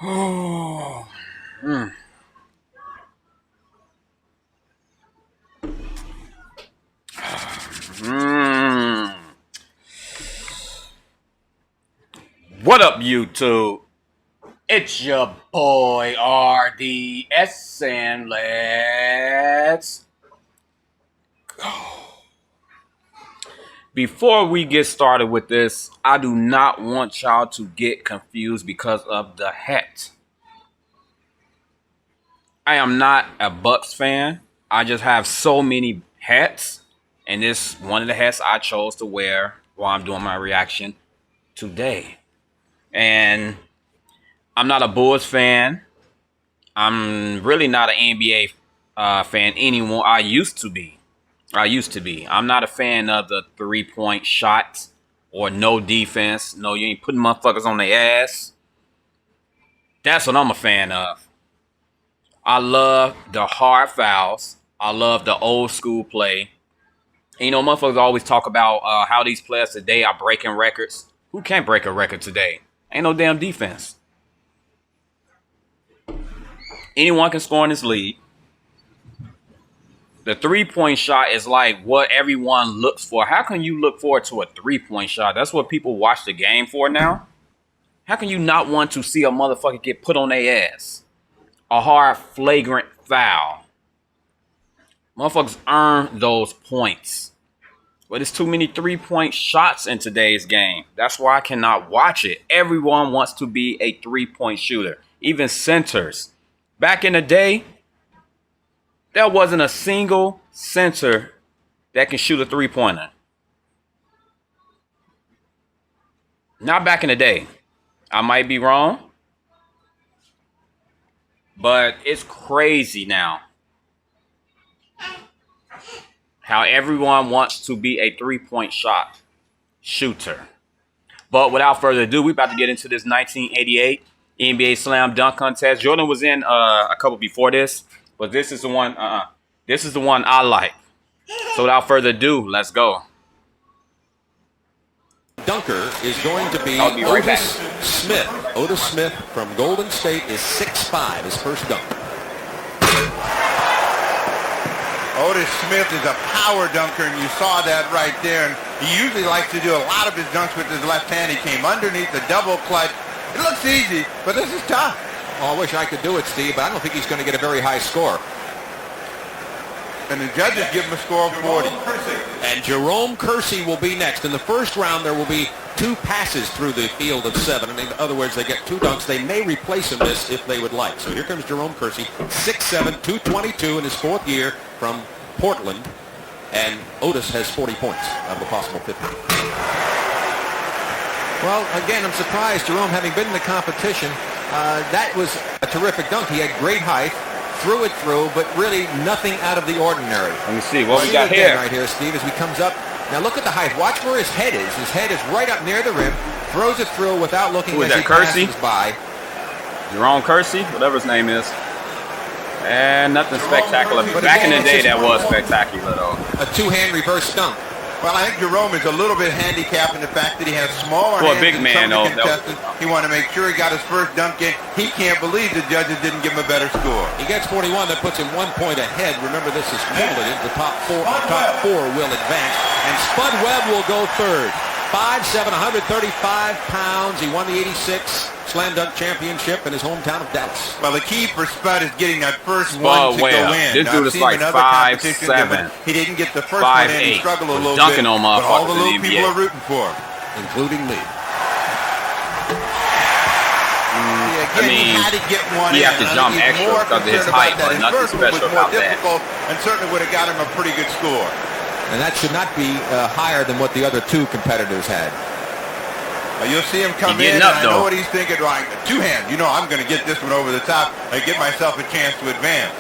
Oh. What up, YouTube? It's your boy RDS, and let's go. Before we get started with this, I do not want y'all to get confused because of the hat. I am not a Bucks fan. I just have so many hats, and this is one of the hats I chose to wear while I'm doing my reaction today. And I'm not a Bulls fan. I'm really not an NBA fan anymore. I used to be. I'm not a fan of the three-point shots or no defense. No, you ain't putting motherfuckers on their ass. That's what I'm a fan of. I love the hard fouls. I love the old school play. And, you know, motherfuckers always talk about how these players today are breaking records. Who can't break a record today? Ain't no damn defense. Anyone can score in this league. The three-point shot is like what everyone looks for. How can you look forward to a three-point shot? That's what people watch the game for now. How can you not want to see a motherfucker get put on their ass? A hard, flagrant foul. Motherfuckers earn those points. But it's too many three-point shots in today's game. That's why I cannot watch it. Everyone wants to be a three-point shooter. Even centers. Back in the day, there wasn't a single center that can shoot a three-pointer. Not back in the day. I might be wrong. But it's crazy now how everyone wants to be a three-point shot shooter. But without further ado, we're about to get into this 1988 NBA Slam Dunk Contest. Jordan was in a couple before this, but this is the one. This is the one I like. So without further ado, let's go. Dunker is going to be right Otis Smith. Otis Smith from Golden State is 6'5", his first dunk. Otis Smith is a power dunker, and you saw that right there. And he usually likes to do a lot of his dunks with his left hand. He came underneath the double clutch. It looks easy, but this is tough. Oh, I wish I could do it, Steve, but I don't think he's going to get a very high score. And the judges give him a score of 40. And Jerome Kersey will be next. In the first round, there will be 2 passes through the field of 7. In other words, they get 2 dunks. They may replace him this if they would like. So here comes Jerome Kersey, 6'7", 222 in his 4th year from Portland. And Otis has 40 points out of a possible 50. Well, again, I'm surprised, Jerome, having been in the competition, that was a terrific dunk. He had great height. Threw it through, but really nothing out of the ordinary. Let me see what we got here. Right here, Steve, as he comes up. Now look at the height. Watch where his head is. His head is right up near the rim. Throws it through without looking as he passes by. Jerome Kersey, whatever his name is. And nothing spectacular. But back in the day, that was spectacular, though. A 2-hand reverse dunk. Well, I think Jerome is a little bit handicapped in the fact that he has smaller hands big than man, some of the contestants. He wanted to make sure he got his first dunk in. He can't believe the judges didn't give him a better score. He gets 41. That puts him 1 point ahead. Remember, this is cumulative. The top four will advance. And Spud Webb will go third. 5'7", 135 pounds. He won the 86 Slam Dunk Championship in his hometown of Dallas. Well, the key for Spud is getting that first one to go in. This dude is like 5'7". He didn't get the first one in. He struggled a little bit. Dunking on but all the little in the people NBA. are rooting for him. Including me. Again, he had to get one he in. had to jump extra because of his height, but nothing special about that. And certainly would have got him a pretty good score. And that should not be higher than what the other 2 competitors had. You'll see him come in, and I know what he's thinking. Like, 2-hand, you know, I'm going to get this one over the top and get myself a chance to advance.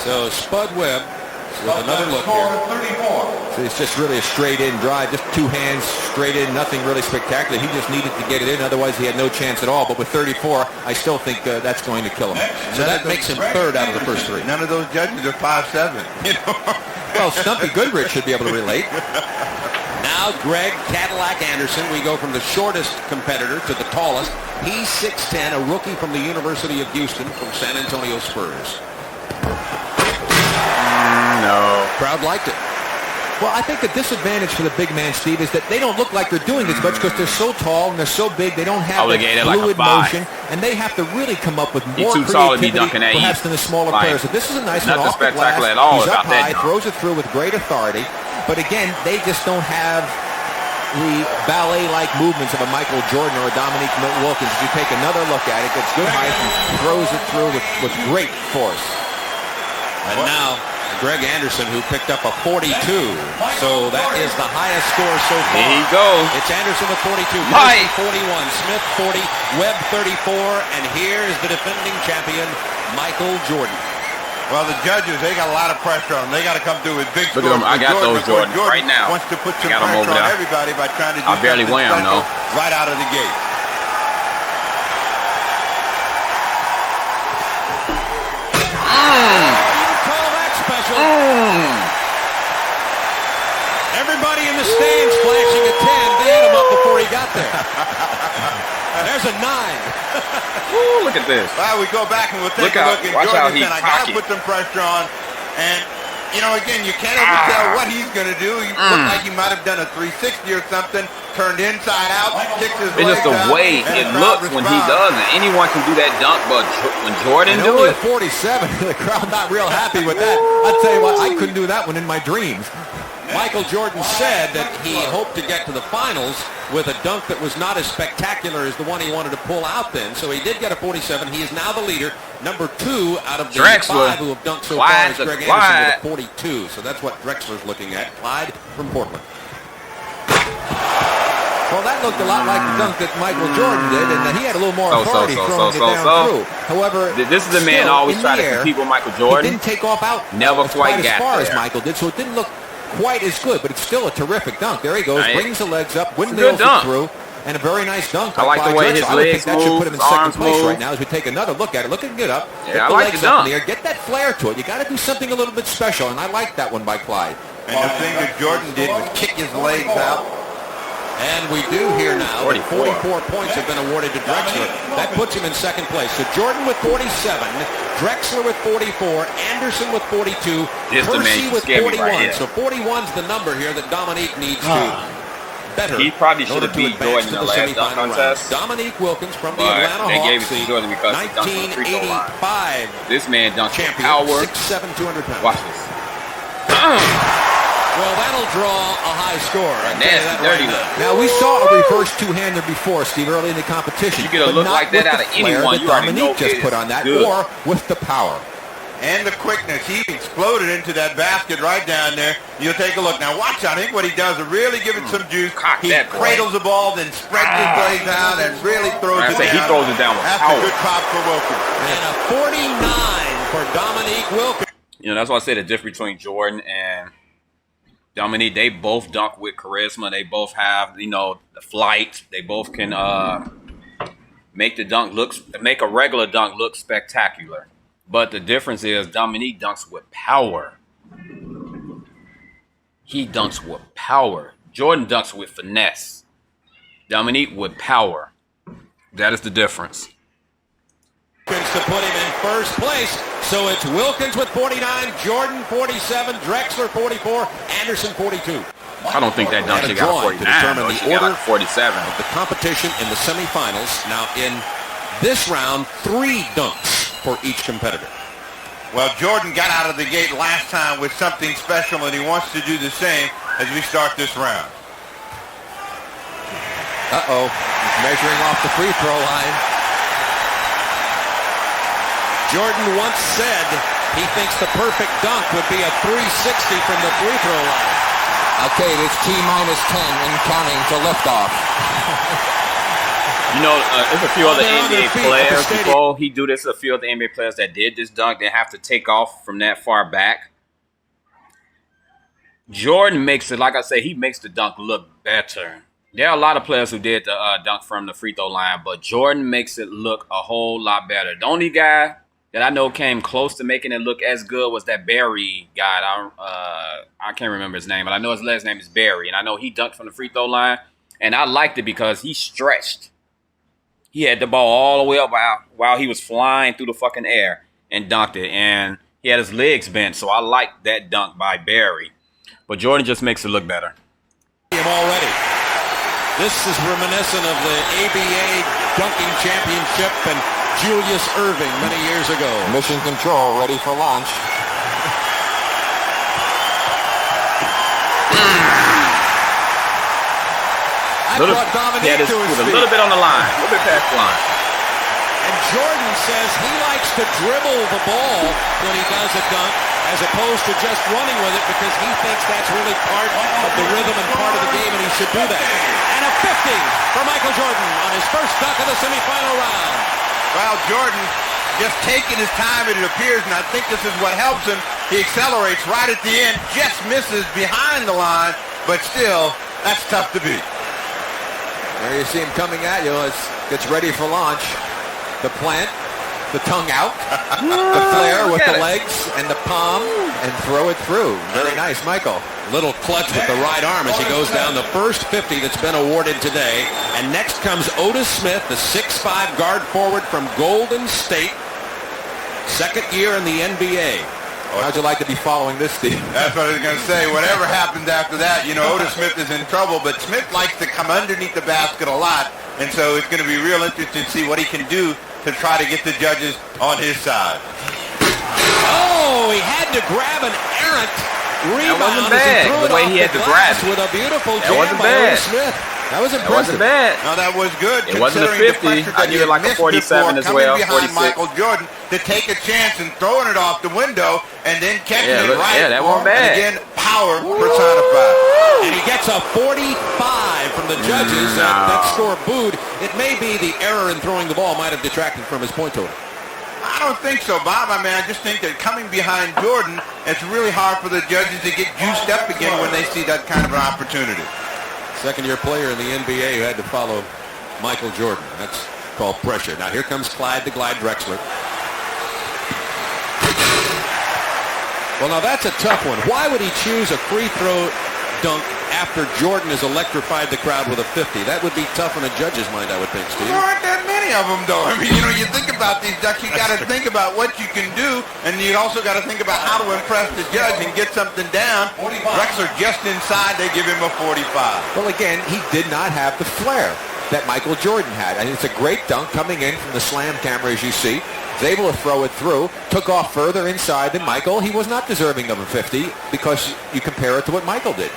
So Spud Webb with another look here. So it's just really a straight-in drive, just 2 hands straight in, nothing really spectacular. He just needed to get it in, otherwise he had no chance at all. But with 34, I still think that's going to kill him. So that makes him 3rd out of the first 3. None of those judges are 5'7". You know? Well, Stumpy Goodrich should be able to relate. Now now Greg Cadillac Anderson. We go from the shortest competitor to the tallest. He's 6'10", a rookie from the University of Houston from San Antonio Spurs. No. Crowd liked it. Well, I think the disadvantage for the big man, Steve, is that they don't look like they're doing this much because they're so tall and they're so big. They don't have that fluid motion, and they have to really come up with more creativity, perhaps, than the smaller players. So this is a nice one off the glass. He's up high, throws it through with great authority. But again, they just don't have the ballet-like movements of a Michael Jordan or a Dominique Wilkins. If you take another look at it, gets good height and throws it through with great force. And now Greg Anderson, who picked up a 42. So that is the highest score so far. There he goes. It's Anderson with 42. Mike. 41. Smith 40. Webb 34. And here's the defending champion, Michael Jordan. Well, the judges, they got a lot of pressure on them. They got to come through with big scores. Look at them. I got those Jordans right now. Wants to put some pressure on everybody by trying to do I barely wear them, though. Right out of the gate. Everybody in the stands flashing a 10. They had him up before he got there. There's a 9. Ooh, look at this. Well, we go back and we'll take a look at Jordan. I got to put some pressure on. And, you know, again, you can't ever tell what he's going to do. He looked like he might have done a 360 or something, turned inside out, kicked his legs It's just the way it looks when he does it. Anyone can do that dunk, but when Jordan do it. 47, the crowd not real happy with that. I'll tell you what, I couldn't do that one in my dreams. Michael Jordan said that he hoped to get to the finals with a dunk that was not as spectacular as the one he wanted to pull out then. So he did get a 47. He is now the leader. Number 2 out of the Drexler. 5 who have dunked so Clyde, far is Greg Anderson with a 42. So that's what Drexler's looking at. Clyde from Portland. Well, that looked a lot like the dunk that Michael Jordan did, and he had a little more authority throwing it down through. However, this is the man always try to compete with Michael Jordan. He didn't take off out Never quite as got far there. as Michael did, so it didn't look quite as good, but it's still a terrific dunk. There he goes, Right. brings the legs up, windmills it through, and a very nice dunk. I like the way his I would think legs that should move, put him in his second arms place move. right now as we take another look at it. Looking good up. Yeah, Get I the like legs the up dunk. in the air. Get that flair to it. You got to do something a little bit special, and I like that one by Clyde. And the thing that Jordan did was kick his legs out. And we do here now that 44 points have been awarded to Drexler. That puts him in second place. So Jordan with 47, Drexler with 44, Anderson with 42, Kersey with 41. Right, so 41's the number here that Dominique needs to better. He probably should have beat Jordan in the last dunk contest. Dominique Wilkins from the But Atlanta they Hawks, gave it to Jordan because he dunked from the free throw line. 1985 This man dunked with champion, power. 6'7", 200 pounds. Watch this. Well, that'll draw a high score. A nasty, dirty look. Now, we saw a reverse two-hander before, Steve, early in the competition. You get a look like that out of anyone, you already know just put on that, or with the power. And the quickness. He exploded into that basket right down there. You'll take a look. Now, watch out. I think what he does is really give it some juice. He cradles the ball, then spreads his legs out, and really throws it down. He throws it down with That's power. a good pop for Wilkins. And a 49 for Dominique Wilkins. You know, that's why I say the difference between Jordan and Dominique. They both dunk with charisma. They both have, you know, the flight. They both can make a regular dunk look spectacular. But the difference is Dominique dunks with power. He dunks with power. Jordan dunks with finesse. Dominique with power. That is the difference. To put him in first place. So it's Wilkins with 49, Jordan 47, Drexler 44, Anderson 42. I don't think that dunk should got 49. Determine the order like 47. of the competition in the semifinals. Now in this round, 3 dunks for each competitor. Well, Jordan got out of the gate last time with something special, and he wants to do the same as we start this round. Uh-oh, he's measuring off the free throw line. Jordan once said he thinks the perfect dunk would be a 360 from the free throw line. Okay, it's T-minus 10 and counting to liftoff. You know, there's a few other NBA players before he do this. A few other NBA players that did this dunk, they have to take off from that far back. Jordan makes it, like I say, he makes the dunk look better. There are a lot of players who did the dunk from the free throw line, but Jordan makes it look a whole lot better. The only guy that I know came close to making it look as good was that Barry guy. I can't remember his name, but I know his last name is Barry, and I know he dunked from the free throw line, and I liked it because he stretched. He had the ball all the way up while he was flying through the fucking air and dunked it, and he had his legs bent, so I liked that dunk by Barry. But Jordan just makes it look better. Already. This is reminiscent of the ABA dunking championship and Julius Erving many years ago. Mission control, ready for launch. I brought Dominique to his feet. A little bit on the line, a little bit past the line. And Jordan says he likes to dribble the ball when he does a dunk as opposed to just running with it because he thinks that's really part of the rhythm and part of the game and he should do that. And a 50 for Michael Jordan on his first dunk of the semifinal round. Well, Jordan just taking his time, it appears, and I think this is what helps him. He accelerates right at the end, just misses behind the line, but still, that's tough to beat. There you see him coming at you as gets ready for launch. The plant, the tongue out, the flare with the legs and the palm, and throw it through. Very nice, Michael. Little clutch with the right arm as he goes down the first 50 that's been awarded today. And next comes Otis Smith, the 6'5" guard forward from Golden State. Second year in the NBA. How'd you like to be following this, Steve? That's what I was going to say. Whatever happens after that, you know, Otis Smith is in trouble, but Smith likes to come underneath the basket a lot, and so it's going to be real interesting to see what he can do to try to get the judges on his side. Oh, he had to grab an errant rebound. That wasn't bad, the way he had to grab it. With a beautiful That jam wasn't by bad. Otis Smith. That was That impressive. wasn't bad. No, that was good. It wasn't a considering 50. the pressure I that give it he like a missed 47 before, as well, coming behind 46. Michael Jordan to take a chance and throwing it off the window and then catching it right. Yeah, that wasn't bad. And again, power personified. And he gets a 45 from the judges. That score booed. It may be the error in throwing the ball might have detracted from his point total. I don't think so, Bob. I mean, I just think that coming behind Jordan, it's really hard for the judges to get juiced up again when they see that kind of an opportunity. Second-year player in the NBA who had to follow Michael Jordan. That's called pressure. Now here comes Clyde Drexler. Well, now that's a tough one. Why would he choose a free throw dunk after Jordan has electrified the crowd with a 50? That would be tough on a judge's mind, I would think, Steve. There aren't that many of them, though. I mean, you know, you think about these ducks, you got to think about what you can do, and you also got to think about how to impress the judge and get something down. Drexler just inside, they give him a 45. Well, again, he did not have the flair that Michael Jordan had. I think it's a great dunk coming in from the slam camera, as you see. Was able to throw it through, took off further inside than Michael. He was not deserving of a 50 because you compare it to what Michael did.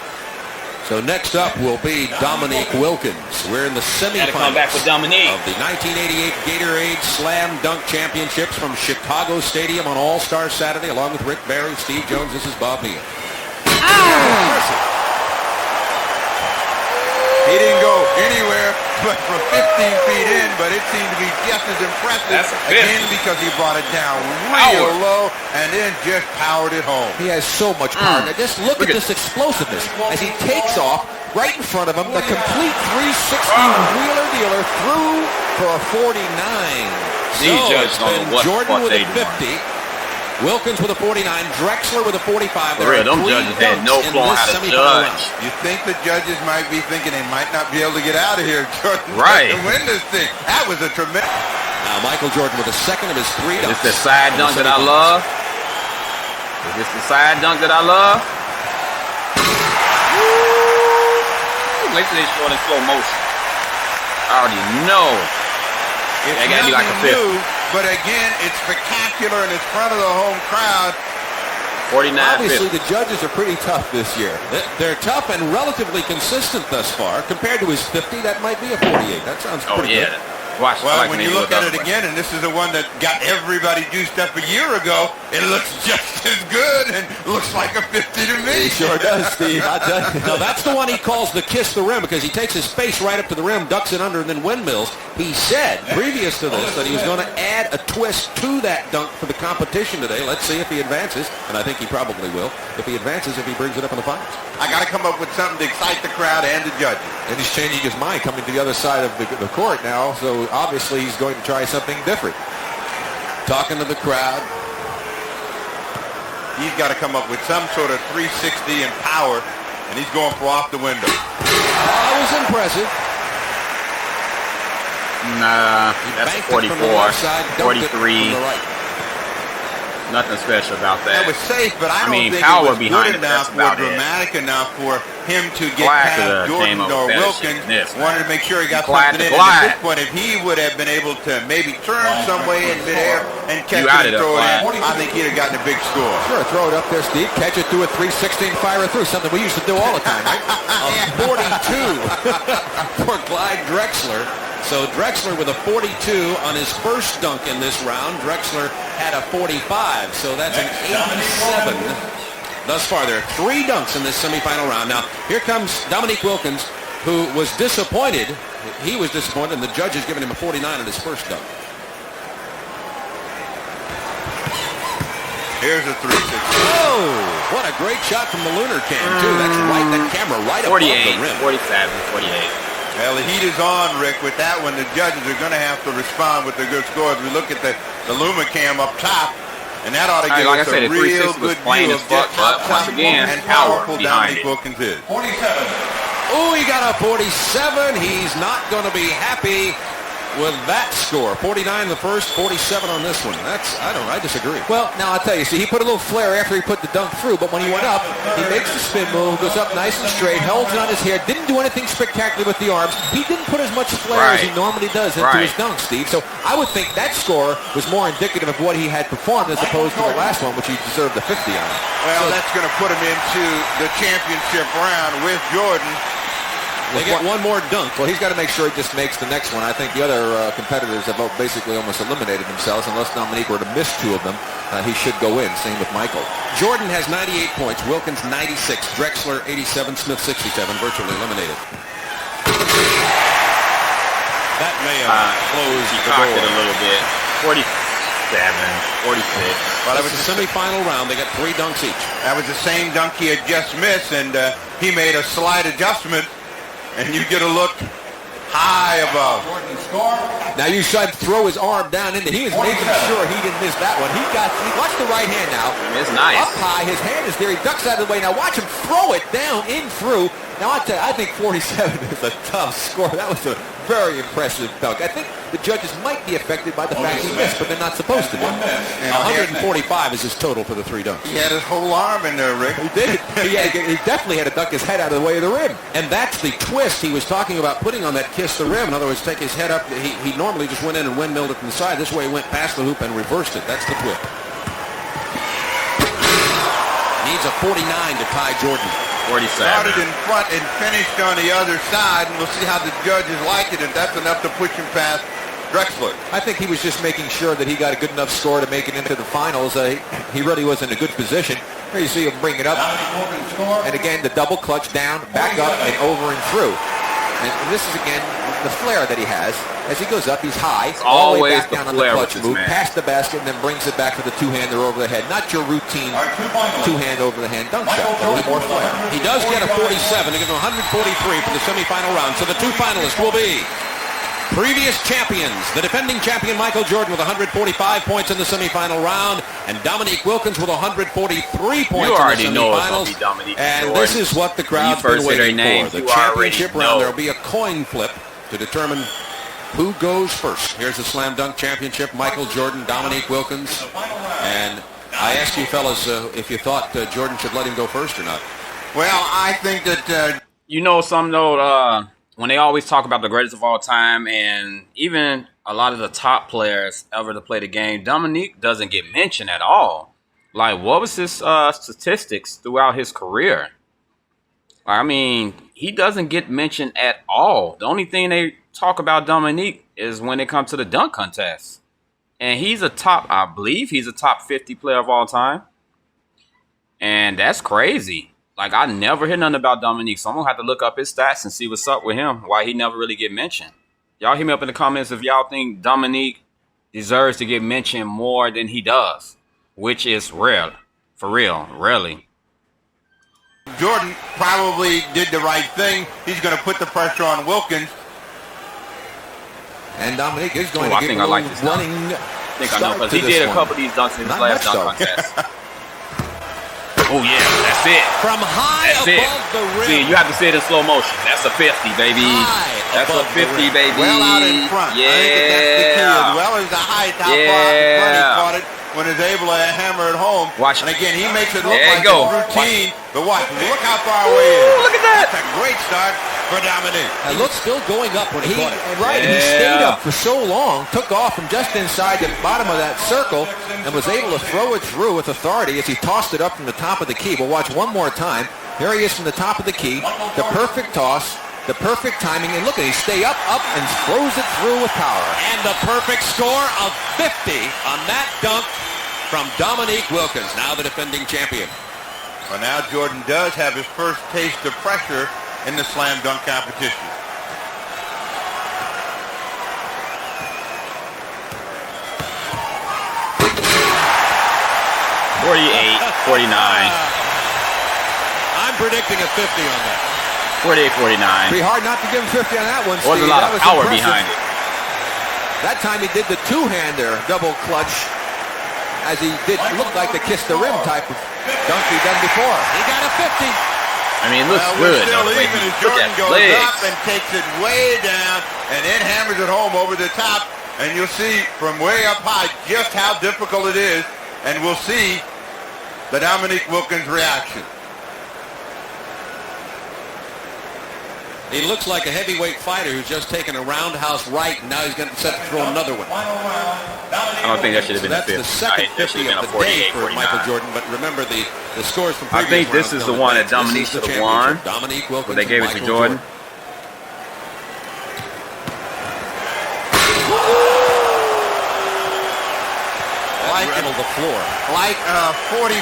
So next up will be Dominique Wilkins. We're in the semifinals Come back with Dominique. of the 1988 Gatorade Slam Dunk Championships from Chicago Stadium on All-Star Saturday, along with Rick Barry, Steve Jones. This is Bob Neal. He didn't go anywhere but from 15 feet in, but it seemed to be just as impressive That's a 50. again because he brought it down real low and then just powered it home. He has so much power. Now just look at this explosiveness as he takes off right in front of him, the complete 360 wheeler-dealer through for a 49. These judges it's don't been know what Jordan with they a 50. Wilkins with a 49, Drexler with a 45. For real, them judges had no clue how to judge. You think the judges might be thinking they might not be able to get out of here, Jordan, Right. to win this thing. That was a tremendous... Now Michael Jordan with a second of his 3 dunks. Is this the side dunk that I love? Is this the side dunk that I love? Wait till they show it in slow motion. I already know. It's That gotta be like a 50. new, but again, it's spectacular and it's front of the home crowd. 49, Obviously, 50. the judges are pretty tough this year. They're tough and relatively consistent thus far. Compared to his 50, that might be a 48. That sounds Oh, pretty yeah. good. Watch. Well, I like when they you do look at the it other way. again, and this is the one that got everybody juiced up a year ago, it looks just as good and looks like a 50 to me. He sure does, Steve. I tell you. No, that's the one he calls the kiss the rim because he takes his face right up to the rim, ducks it under, and then windmills. He said previous to this that he was going to add a twist to that dunk for the competition today. Let's see if he advances, and I think he probably will. If he advances, if he brings it up in the finals. I got to come up with something to excite the crowd and the judges. And he's changing his mind coming to the other side of the court now, so obviously he's going to try something different. talking to the crowd. He's got to come up with some sort of 360 and power, and he's going for off the window. That was impressive. Nah, that's Banked it 44, from the left side, dumped it 43. from the right. Nothing special about that. That was safe, but I don't mean, think power it was behind good it, enough that's or about it. dramatic enough for him to get Clyde past Jordan came up or with better Wilkins. shit than this, Wanted to make sure he got Clyde something to in. And at Clyde. this point, if he would have been able to maybe turn some way in midair and catch You it and oughta throw it Clyde. in, I think he'd have gotten a big score. Sure, throw it up there, Steve. Catch it, do a 360 and fire it through. Something we used to do all the time, right? A 42 for Clyde Drexler. So Drexler with a 42 on his first dunk in this round. Drexler had a 45, so that's an 87 thus far. There are 3 dunks in this semifinal round. Now, here comes Dominique Wilkins, who was disappointed. He was disappointed, and the judges giving him a 49 on his first dunk. Here's a 360. Oh, what a great shot from the lunar cam, too. That's right, that camera right above 48, the rim. 47, 48. Well, the heat is on, Rick. With that one, the judges are going to have to respond with a good score. As we look at the Lumicam up top, and that ought to give Like I us said, a the real 360 was good plain view as of fuck, just how but once tough again, and power powerful behind Dominique it. Wilkins is. Oh, he got a 47. He's not going to be happy with that score. 49 the first, 47 on this one. I disagree. Well, now I'll tell you, see, he put a little flare after he put the dunk through, but when he went up, he makes the spin move, goes up nice and straight, holds it on his hair, didn't do anything spectacular with the arms. He didn't put as much flare as he normally does into his dunk, Steve. So I would think that score was more indicative of what he had performed as opposed to the last one, which he deserved a 50 on. Well, that's going to put him into the championship round with Jordan. They get one more dunk. Well, he's got to make sure he just makes the next one. I think the other competitors have basically almost eliminated themselves. Unless Dominique were to miss 2 of them, he should go in. Same with Michael. Jordan has 98 points. Wilkins 96. Drexler 87. Smith 67. Virtually eliminated. That may have closed He the cocked door. it a little bit. 47, 46. Well, that was the semifinal round. They got 3 dunks each. That was the same dunk he had just missed, and he made a slight adjustment, and you get a look high above. Now you saw him throw his arm down into. He was making sure he didn't miss that one. Watch the right hand now. It's nice. Up high, his hand is there. He ducks out of the way. Now watch him throw it down in through. Now I tell you, I think 47 is a tough score. That was a very impressive dunk. I think the judges might be affected by the fact he missed, but they're not supposed to be. 145 is his total for the 3 dunks. He had his whole arm in there, Rick. He did. He definitely had to duck his head out of the way of the rim. And that's the twist he was talking about, putting on that kiss the rim. In other words, take his head up. He normally just went in and windmilled it from the side. This way he went past the hoop and reversed it. That's the twist. Needs a 49 to tie Jordan. 47. Started in front and finished on the other side, and we'll see how the judges like it, if that's enough to push him past Drexler. I think he was just making sure that he got a good enough score to make it into the finals. He really was in a good position. Here you see him bring it up. And again, the double clutch down, back up, and over and through. And this is, again, the flair that he has. As he goes up, he's high, all the way back down on the clutch move, past the basket, and then brings it back to the two-hander over the head. Not your routine two-hand over the hand dunk shot, but a little more flair. He does get a 47 to give him 143 for the semifinal round. So the 2 finalists will be previous champions, the defending champion Michael Jordan with 145 points in the semifinal round, and Dominique Wilkins with 143 points You already in the know semifinals. it's going to be Dominique And Jordan. this is what the crowd's been When you first say their waiting names, for. The you already championship know. round, there will be a coin flip to determine who goes first. Here's the Slam Dunk Championship, Michael Jordan, Dominique Wilkins. And I asked you fellas if you thought Jordan should let him go first or not. Well, I think that... You know, some though, when they always talk about the greatest of all time, and even a lot of the top players ever to play the game, Dominique doesn't get mentioned at all. Like, what was his statistics throughout his career? I mean, he doesn't get mentioned at all. The only thing they talk about Dominique is when it comes to the dunk contest. And he's I believe he's a top 50 player of all time. And that's crazy. Like, I never hear nothing about Dominique, so I'm going to have to look up his stats and see what's up with him, why he never really get mentioned. Y'all hit me up in the comments if y'all think Dominique deserves to get mentioned more than he does, which is rare. For real, really. Jordan probably did the right thing. He's going to put the pressure on Wilkins. And Dominique is going Ooh, I to give think a I like little this running think I know because he did a couple of these dunks in his last dunk contest. Oh yeah, that's it. From high That's above the rim. See, you have to see it in slow motion. That's a 50, baby. That's a 50, baby. Well out in front. Yeah. I think that's the key, as well as the height, how far out in front he caught it when he's able to hammer it home. Watch. And again, he makes it look There like you go. a routine. But watch, look how far away he is. Look at that. That's a great start for Dominique. It looks still going up when he caught it. Right, Yeah. he stayed up for so long, took off from just inside the bottom of that circle, and was able to throw it through with authority as he tossed it up from the top of the key. But watch one more time. Here he is from the top of the key, the perfect toss, the perfect timing, and look at him, stay up, and throws it through with power. And the perfect score of 50 on that dunk from Dominique Wilkins, now the defending champion. Well, now Jordan does have his first taste of pressure in the slam dunk competition. I'm predicting a 50 on that. 48-49. Pretty hard not to give him 50 on that one, There was a Steve. lot That of was power impressive. behind it. That time he did the two-hander double clutch as he did look like the kiss the rim type of dunk he done before. He got a 50. I mean, it looks We're good. still though. even as Look Jordan at goes legs. up and takes it way down and then hammers it home over the top. And you'll see from way up high just how difficult it is. And we'll see the Dominique Wilkins reaction. He looks like a heavyweight fighter who's just taken a roundhouse right, and now he's going to set to throw another one. I don't think that should have been That's a 50. the second That should 50 have of been the a day 48, for 49. Michael Jordan. But remember the scores from I previous think this rounds is the don't one advance. that Dominique This is the should have won. championship. Dominique Wilkins, But they gave it to and Jordan. That rattled the floor. Like 45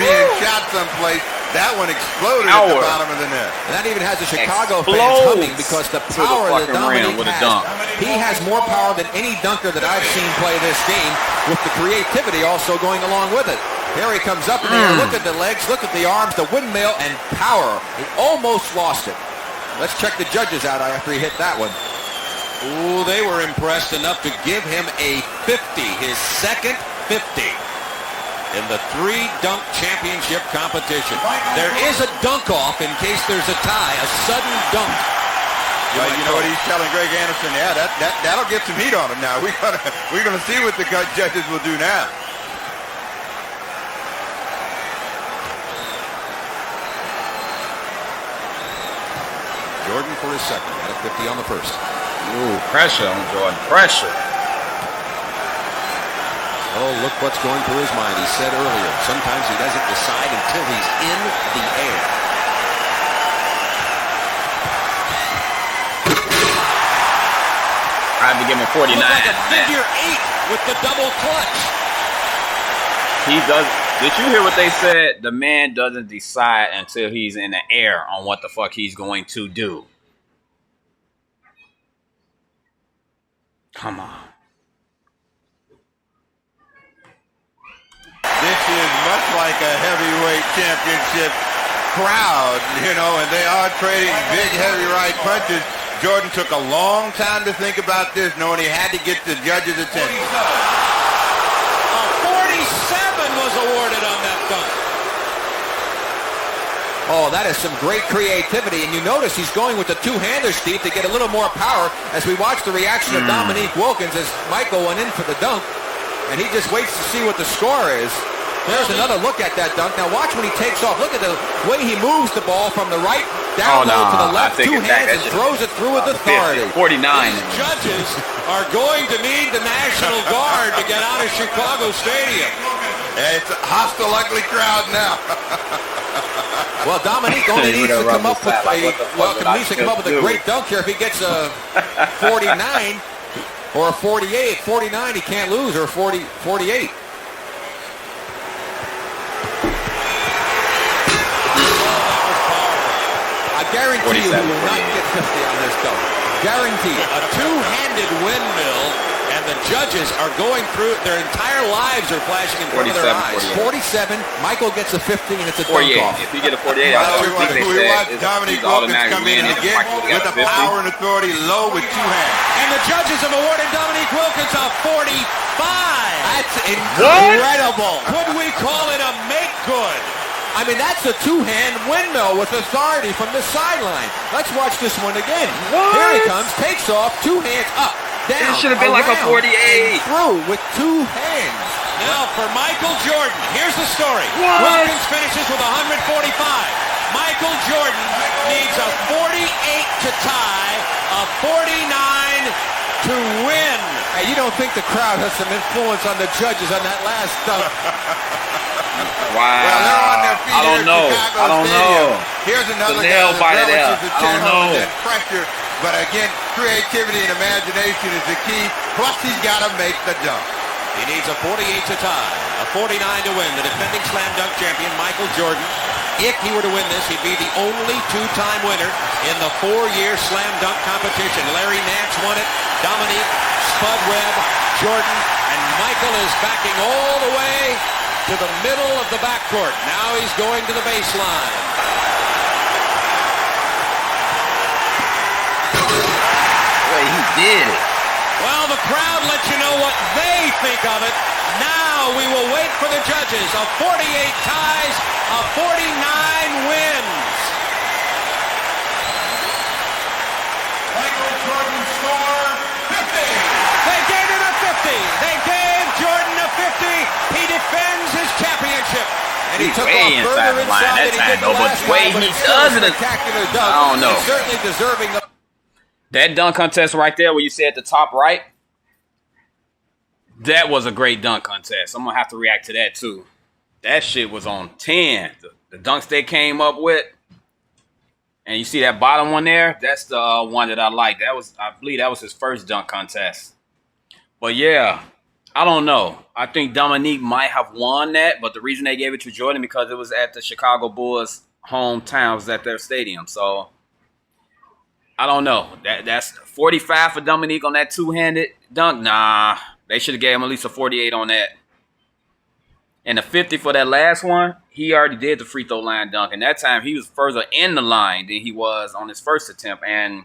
being shot someplace, that one exploded at the bottom of the net. And that even has the Chicago fans Explodes humming because the to the power that fucking rim Dominique with a has, dunk. he has more power than any dunker that I've seen play this game, with the creativity also going along with it. Here he comes up in the air. Look at the legs, look at the arms, the windmill, and power. He almost lost it. Let's check the judges out after he hit that one. Ooh, they were impressed enough to give him a 50, his second 50 in the three-dunk championship competition. There is a dunk-off in case there's a tie, a sudden dunk. You know what he's telling Greg Anderson? Yeah, that'll get some heat on him now. We're gonna see what the judges will do now. Jordan for his second, got a 50 on the first. Ooh, pressure on Jordan. Pressure. Oh, look what's going through his mind. He said earlier, sometimes he doesn't decide until he's in the air. I have to give him 49. Looked like a figure eight with the double clutch. He does. Did you hear what they said? The man doesn't decide until he's in the air on what the fuck he's going to do. Come on. This is much like a heavyweight championship crowd, and they are trading big, heavy right punches. Jordan took a long time to think about this, knowing he had to get the judges' attention. A 47 was awarded on that dunk. Oh, that is some great creativity. And you notice he's going with the two-hander, Steve, to get a little more power as we watch the reaction of Dominique Wilkins as Michael went in for the dunk. And he just waits to see what the score is. There's another look at that dunk. Now watch when he takes off. Look at the way he moves the ball from the right down low to the left, two hands, and throws it through with authority. 49. These judges are going to need the National Guard to get out of Chicago Stadium. It's a hostile, ugly crowd now. Well, Dominique only needs to come up with a great dunk here. If he gets a 49 or a 48, 49, he can't lose, or 48. I guarantee you he will not get 50 on this dunk. Guaranteed. A two-handed windmill And the judges are going through, their entire lives are flashing in front of their eyes. 47. Michael gets a 50, and it's a 48. dunk off. If you get a 48, I don't think they we said watched it's Dominique he's Wilkins automatically come in winning. again with the power and authority low with 2 hands. And the judges have awarded Dominique Wilkins a 45. That's incredible. Could we call it a make good? I mean, that's a 2-hand windmill with authority from the sideline. Let's watch this one again. What? Here he comes, takes off, 2 hands up, down, It should have been like a around, 48. and through with 2 hands. Now for Michael Jordan, here's the story. What? Wilkins finishes with 145. Michael Jordan needs a 48 to tie, a 49 to win. Hey, you don't think the crowd has some influence on the judges on that last dunk? Wow. Well, they're on their feet I don't here know. at Chicago I don't Stadium. know. Here's another The guy nail that biter there. relishes the I don't 10 holes know. and pressure. But again, creativity and imagination is the key. Plus, he's got to make the dunk. He needs a 48 to tie, a 49 to win. The defending slam dunk champion, Michael Jordan. If he were to win this, he'd be the only 2-time winner in the 4-year slam dunk competition. Larry Nance won it, Dominique, Spud Webb, Jordan, and Michael is backing all the way to the middle of the backcourt. Now he's going to the baseline. Wait, he did it. Well, the crowd lets you know what they think of it. Now we will wait for the judges. A 48 ties, a 49 wins. Michael Jordan score 50. They gave him a 50. They gave Jordan a 50. He defends his championship. And he He's took way off inside further the line inside that than he time, did the though, but last the way time, he it's still does a it, spectacular dunk. I don't know. He's certainly deserving of. That dunk contest right there, where you say at the top right, that was a great dunk contest. I'm gonna have to react to that too. That shit was on 10. The dunks they came up with, and you see that bottom one there. That's the one that I like. I believe that was his first dunk contest. But yeah, I don't know. I think Dominique might have won that, but the reason they gave it to Jordan because it was at the Chicago Bulls' hometown, it was at their stadium. So I don't know. That's 45 for Dominique on that 2-handed dunk. Nah, they should have gave him at least a 48 on that. And the 50 for that last one, he already did the free throw line dunk. And that time he was further in the line than he was on his first attempt. And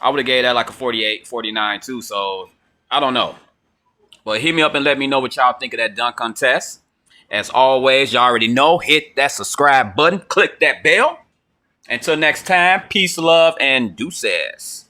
I would have gave that like a 48, 49 too. So I don't know. But hit me up and let me know what y'all think of that dunk contest. As always, y'all already know, hit that subscribe button, click that bell. Until next time, peace, love, and deuces.